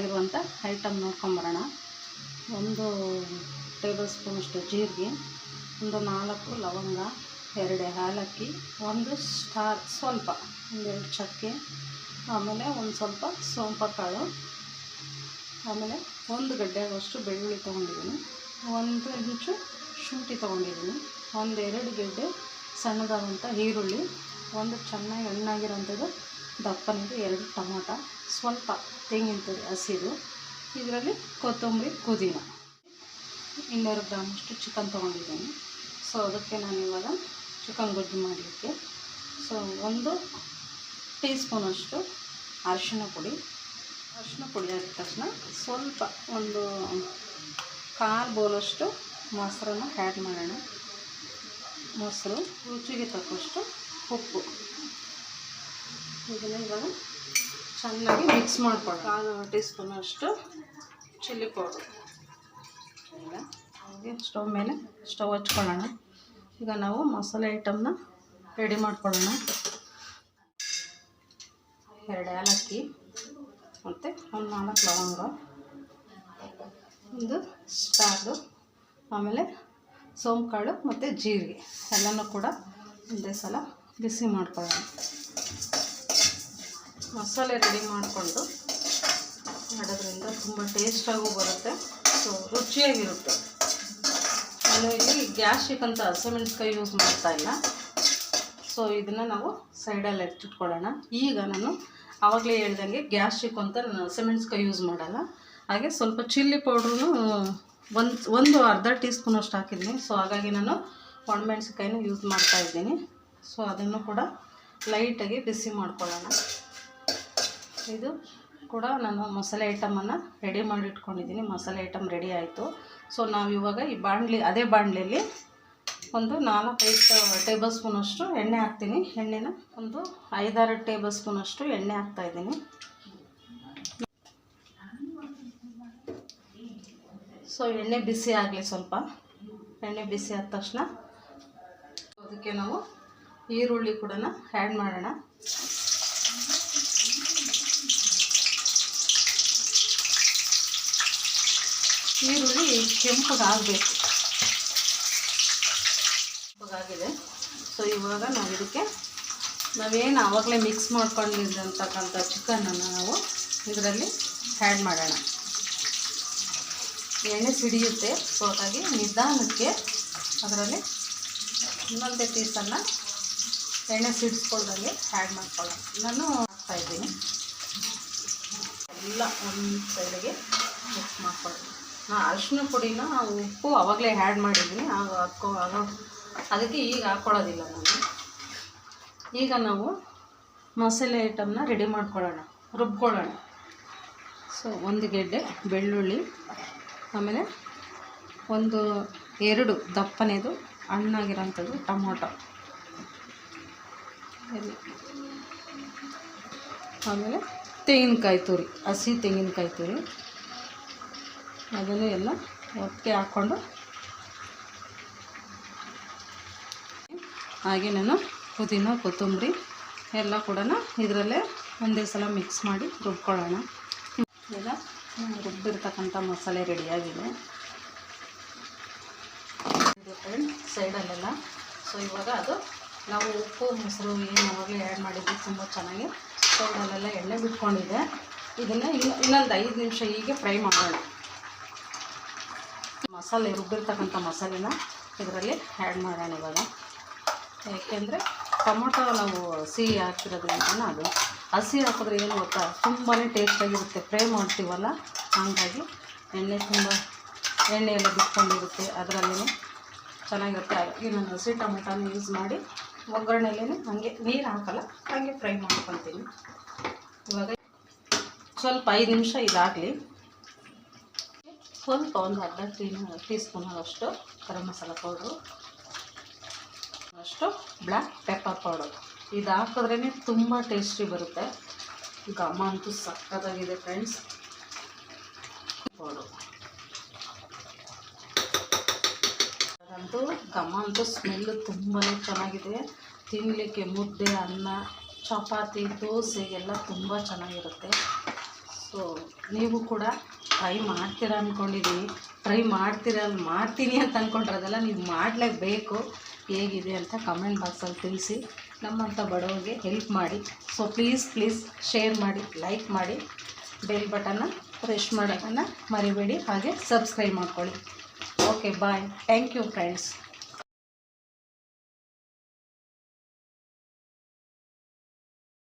ಬೇಕಾಗಿರುವಂಥ ಐಟಮ್ ನೋಡ್ಕೊಂಬರೋಣ. 1 ಟೇಬಲ್ ಸ್ಪೂನಷ್ಟು ಜೀರಿಗೆ, ಒಂದು 4 ಲವಂಗ, 2 ಏಲಕ್ಕಿ, 1 ಸ್ಟಾರ್, ಸ್ವಲ್ಪ 2 ಚಕ್ಕೆ, ಆಮೇಲೆ ಒಂದು ಸ್ವಲ್ಪ ಸೋಂಪು ಕಾಳು, ಆಮೇಲೆ 1 ಗಡ್ಡೆಯಷ್ಟು ಬೆಳ್ಳುಳ್ಳಿ ತೊಗೊಂಡಿದ್ದೀನಿ, 1 ಇಂಚು ಶುಂಠಿ ತೊಗೊಂಡಿದ್ದೀನಿ, 1-2 ಗೆಡ್ಡೆ ಸಣ್ಣದಾದಂಥ ಈರುಳ್ಳಿ, 1 ಚೆನ್ನಾಗಿ ಹಣ್ಣಾಗಿರೋಂಥದ್ದು ದಪ್ಪನಿಗೆ 2 ಟೊಮೊಟೊ, ಸ್ವಲ್ಪ ತೆಂಗಿನ ತುರಿ ಹಸಿದು, ಇದರಲ್ಲಿ ಕೊತ್ತಂಬರಿ, ಪುದೀನ, 200 ಗ್ರಾಮಷ್ಟು ಚಿಕನ್ ತೊಗೊಂಡಿದ್ದೀನಿ. ಸೊ ಅದಕ್ಕೆ ನಾನು ಇವಾಗ ಚಿಕನ್ ಗೊಜ್ಜು ಮಾಡಲಿಕ್ಕೆ 1 ಟೀ ಸ್ಪೂನಷ್ಟು ಅರಿಶಿಣ ಪುಡಿ ಹಾಕಿದ ತಕ್ಷಣ ಸ್ವಲ್ಪ 1/4 ಬೌಲಷ್ಟು ಮೊಸರನ್ನು ಆ್ಯಡ್ ಮಾಡೋಣ. ಮೊಸರು, ರುಚಿಗೆ ತಕ್ಕಷ್ಟು ಉಪ್ಪು, ಇದನ್ನು ಇವಾಗ ಚೆನ್ನಾಗಿ ಮಿಕ್ಸ್ ಮಾಡ್ಕೊಳ್ಳೋಣ. 1 ಟೀ ಸ್ಪೂನಷ್ಟು ಚಿಲ್ಲಿ ಪೌಡ್ರು. ಈಗ ಹಾಗೆ ಸ್ಟವ್ ಹಚ್ಕೊಳ್ಳೋಣ. ಈಗ ನಾವು ಮಸಾಲೆ ಐಟಮ್ನ ರೆಡಿ ಮಾಡ್ಕೊಳ್ಳೋಣ. 2 ಏಲಕ್ಕಿ ಮತ್ತು 4 ಲವಂಗ, 1 ಸ್ಟಾರು, ಆಮೇಲೆ ಸೋಂಪು ಕಾಳು ಮತ್ತು ಜೀರಿಗೆ ಎಲ್ಲನೂ ಕೂಡ ಒಂದೇ ಸಲ ಬಿಸಿ ಮಾಡ್ಕೊಳ್ಳೋಣ. ಮಸಾಲೆ ರೆಡಿ ಮಾಡಿಕೊಂಡು ಮಾಡೋದ್ರಿಂದ ತುಂಬ ಟೇಸ್ಟಾಗೂ ಬರುತ್ತೆ, ಸೊ ರುಚಿಯಾಗಿರುತ್ತೆ. ನಾನು ಇಲ್ಲಿ ಗ್ಯಾಸ್ಟ್ರಿಕ್ ಅಂತ ಹಸಿಮೆಣಸಿನಕಾಯಿ ಯೂಸ್ ಮಾಡ್ತಾಯಿಲ್ಲ. ಸೊ ಇದನ್ನು ನಾವು ಸೈಡಲ್ಲಿ ಎತ್ತಿಟ್ಕೊಳ್ಳೋಣ. ಈಗ ನಾನು ಆವಾಗಲೇ ಹೇಳ್ದಂಗೆ ಗ್ಯಾಸ್ಟ್ರಿಕ್ ಅಂತ ನಾನು ಹಸಿಮೆಣಸಿನಕಾಯಿ ಯೂಸ್ ಮಾಡಲ್ಲ. ಹಾಗೆ ಸ್ವಲ್ಪ ಚಿಲ್ಲಿ ಪೌಡ್ರೂ ಒಂದು ಅರ್ಧ ಟೀ ಸ್ಪೂನಷ್ಟು ಹಾಕಿದ್ದೀನಿ. ಸೊ ಹಾಗಾಗಿ ನಾನು ಒಣಮೆಣಸಿನ್ಕಾಯಿನೂ ಯೂಸ್ ಮಾಡ್ತಾಯಿದ್ದೀನಿ. ಸೊ ಅದನ್ನು ಕೂಡ ಲೈಟಾಗಿ ಬಿಸಿ ಮಾಡ್ಕೊಳ್ಳೋಣ. ಇದು ಕೂಡ ನಾನು ಮಸಾಲೆ ಐಟಮನ್ನು ರೆಡಿ ಮಾಡಿ ಇಟ್ಕೊಂಡಿದ್ದೀನಿ. ಮಸಾಲೆ ಐಟಮ್ ರೆಡಿ ಆಯಿತು. ಸೊ ನಾವಿವಾಗ ಈ ಅದೇ ಬಾಣಲೆಯಲ್ಲಿ ಒಂದು 4-5 ಟೇಬಲ್ ಸ್ಪೂನಷ್ಟು ಎಣ್ಣೆ ಹಾಕ್ತೀನಿ. ಎಣ್ಣೆನ ಒಂದು 5-6 ಟೇಬಲ್ ಸ್ಪೂನಷ್ಟು ಎಣ್ಣೆ ಹಾಕ್ತಾಯಿದ್ದೀನಿ. ಸೊ ಎಣ್ಣೆ ಬಿಸಿ ಆಗಲಿ. ಸ್ವಲ್ಪ ಎಣ್ಣೆ ಬಿಸಿ ಆದ ತಕ್ಷಣ ಅದಕ್ಕೆ ನಾವು ಈರುಳ್ಳಿ ಕೂಡ ಆ್ಯಡ್ ಮಾಡೋಣ. ಈರುಳ್ಳಿ ಕೆಂಪಗಾಗಬೇಕು. ಕೆಂಪಗಾಗಿದೆ. ಸೊ ಇವಾಗ ನಾವು ಇದಕ್ಕೆ ನಾವೇನು ಆವಾಗಲೇ ಮಿಕ್ಸ್ ಮಾಡ್ಕೊಂಡಿರ್ತಕ್ಕಂಥ ಚಿಕನನ್ನು ನಾವು ಇದರಲ್ಲಿ ಆ್ಯಡ್ ಮಾಡೋಣ. ಎಣ್ಣೆ ಸಿಡಿಯುತ್ತೆ. ಸೊ ಹಾಗಾಗಿ ನಿಧಾನಕ್ಕೆ ಅದರಲ್ಲಿ ಇನ್ನೊಂದೇ ಪೀಸನ್ನು ಎಣ್ಣೆ ಸಿಡಿಸ್ಕೊಳ್ದಂಗೆ ಆ್ಯಡ್ ಮಾಡ್ಕೊಳ್ಳೋಣ. ನಾನು ಹಾಕ್ತಾಯಿದ್ದೀನಿ. ಎಲ್ಲ ಒಂದು ಸೈಡಿಗೆ ಮಿಕ್ಸ್ ಮಾಡ್ಕೊಳ್ಳೋಣ. ನಾನು ಅರಿಶಿನ ಪುಡಿನ ಉಪ್ಪು ಆವಾಗಲೇ ಆ್ಯಡ್ ಮಾಡಿದ್ದೀನಿ. ಅದಕ್ಕೆ ಈಗ ಹಾಕ್ಕೊಳ್ಳೋದಿಲ್ಲ ನಾನು. ಈಗ ನಾವು ಮಸಾಲೆ ಐಟಮ್ನ ರೆಡಿ ಮಾಡ್ಕೊಳ್ಳೋಣ, ರುಬ್ಕೊಳ್ಳೋಣ. ಸೊ 1 ಗೆಡ್ಡೆ ಬೆಳ್ಳುಳ್ಳಿ, ಆಮೇಲೆ 2 ದಪ್ಪನೇದು ಹಣ್ಣಾಗಿರೋಂಥದ್ದು ಟೊಮೊಟೊ, ಆಮೇಲೆ ತೆಂಗಿನಕಾಯಿ ತುರಿ, ಹಸಿ ತೆಂಗಿನಕಾಯಿ ತುರಿ, ಅದನ್ನು ಎಲ್ಲ ಒಟ್ಟಿಗೆ ಹಾಕ್ಕೊಂಡು ಹಾಗೆ ನಾನು ಪುದೀನ, ಕೊತ್ತಂಬರಿ ಎಲ್ಲ ಕೂಡ ಇದರಲ್ಲೇ ಒಂದೇ ಸಲ ಮಿಕ್ಸ್ ಮಾಡಿ ರುಬ್ಕೊಳ್ಳೋಣ. ಈಗ ರುಬ್ಬಿರ್ತಕ್ಕಂಥ ಮಸಾಲೆ ರೆಡಿಯಾಗಿದೆ ಇದು ಫ್ರೆಂಡ್ ಸೈಡಲ್ಲೆಲ್ಲ. ಸೊ ಇವಾಗ ಅದು ನಾವು ಉಪ್ಪು ಮೊಸರು ಏನು ಅವಾಗಲೇ ಆ್ಯಡ್ ಮಾಡಿದ್ವಿ, ತುಂಬ ಚೆನ್ನಾಗಿ ಸೈಡಲ್ಲೆಲ್ಲ ಎಣ್ಣೆ ಬಿಟ್ಕೊಂಡಿದೆ. ಇದನ್ನು ಇನ್ನೊಂದು 5 ನಿಮಿಷ ಹೀಗೆ ಫ್ರೈ ಮಾಡೋಣ. ಮಸಾಲೆ ರುಬ್ಬಿರ್ತಕ್ಕಂಥ ಮಸಾಲೆನ ಇದರಲ್ಲಿ ಆ್ಯಡ್ ಮಾಡೋಣ ಇವಾಗ. ಏಕೆಂದರೆ ಟೊಮೊಟೊ ನಾವು ಸಿಹಿ ಹಾಕಿರೋದ್ರಿಂದ ಅದು ಹಸಿ ಹಾಕಿದ್ರೆ ಏನು ಗೊತ್ತಾ, ತುಂಬಾ ಟೇಸ್ಟಾಗಿರುತ್ತೆ. ಫ್ರೈ ಮಾಡ್ತೀವಲ್ಲ, ಹಾಗಾಗಿ ಎಣ್ಣೆ ಎಲ್ಲ ಬಿಟ್ಕೊಂಡಿರುತ್ತೆ, ಅದರಲ್ಲೇ ಚೆನ್ನಾಗಿರುತ್ತೆ. ಹಾಗಾಗಿ ನಾನು ಹಸಿ ಟೊಮೊಟೊನ ಯೂಸ್ ಮಾಡಿ ಒಗ್ಗರಣೆಯಲ್ಲೇ ಹಾಗೆ ನೀರು ಹಾಕಲ್ಲ, ಹಾಗೆ ಫ್ರೈ ಮಾಡ್ಕೊತೀನಿ. ಇವಾಗ ಸ್ವಲ್ಪ 5 ನಿಮಿಷ ಇದಾಗಲಿ. ಸ್ವಲ್ಪ ಒಂದು ಅರ್ಧ ಟೀ ಸ್ಪೂನಷ್ಟು ಗರಂ ಮಸಾಲ ಪೌಡ್ರು, ಅಷ್ಟು ಬ್ಲ್ಯಾಕ್ ಪೆಪ್ಪರ್ ಪೌಡರ್. ಇದು ಹಾಕಿದ್ರೇ ತುಂಬ ಟೇಸ್ಟಿ ಬರುತ್ತೆ. ಘಮ ಅಂತೂ ಸಕ್ಕತ್ತಾಗಿದೆ ಫ್ರೆಂಡ್ಸ್. ಪೌಡ್ರು ಅದಂತೂ ಘಮ ಅಂತೂ ಸ್ಮೆಲ್ಲು ತುಂಬಾ ಚೆನ್ನಾಗಿದೆ. ತಿನ್ನಲಿಕ್ಕೆ ಮುದ್ದೆ, ಅನ್ನ, ಚಪಾತಿ, ದೋಸೆಗೆಲ್ಲ ತುಂಬ ಚೆನ್ನಾಗಿರುತ್ತೆ. ಸೊ ಸೊ ನೀವು ಕೂಡ ಟ್ರೈ ಮಾಡ್ತೀರಾ ಅಂದ್ಕೊಂಡಿದ್ದೀನಿ. ಮಾಡ್ತೀನಿ ಅಂತ ಅಂದ್ಕೊಂಡಿರೋದಲ್ಲ, ನೀವು ಮಾಡಲೇಬೇಕು. ಹೇಗಿದೆ ಅಂತ ಕಮೆಂಟ್ ಬಾಕ್ಸಲ್ಲಿ ತಿಳಿಸಿ. ನಮ್ಮಂಥ ಬಡವರಿಗೆ ಹೆಲ್ಪ್ ಮಾಡಿ. ಸೊ ಪ್ಲೀಸ್ ಶೇರ್ ಮಾಡಿ, ಲೈಕ್ ಮಾಡಿ, ಬೆಲ್ ಬಟನ್ನ ಪ್ರೆಸ್ ಮಾಡೋದನ್ನು ಮರಿಬೇಡಿ. ಹಾಗೆ ಸಬ್ಸ್ಕ್ರೈಬ್ ಮಾಡ್ಕೊಳ್ಳಿ. Okay, bye. Thank you friends.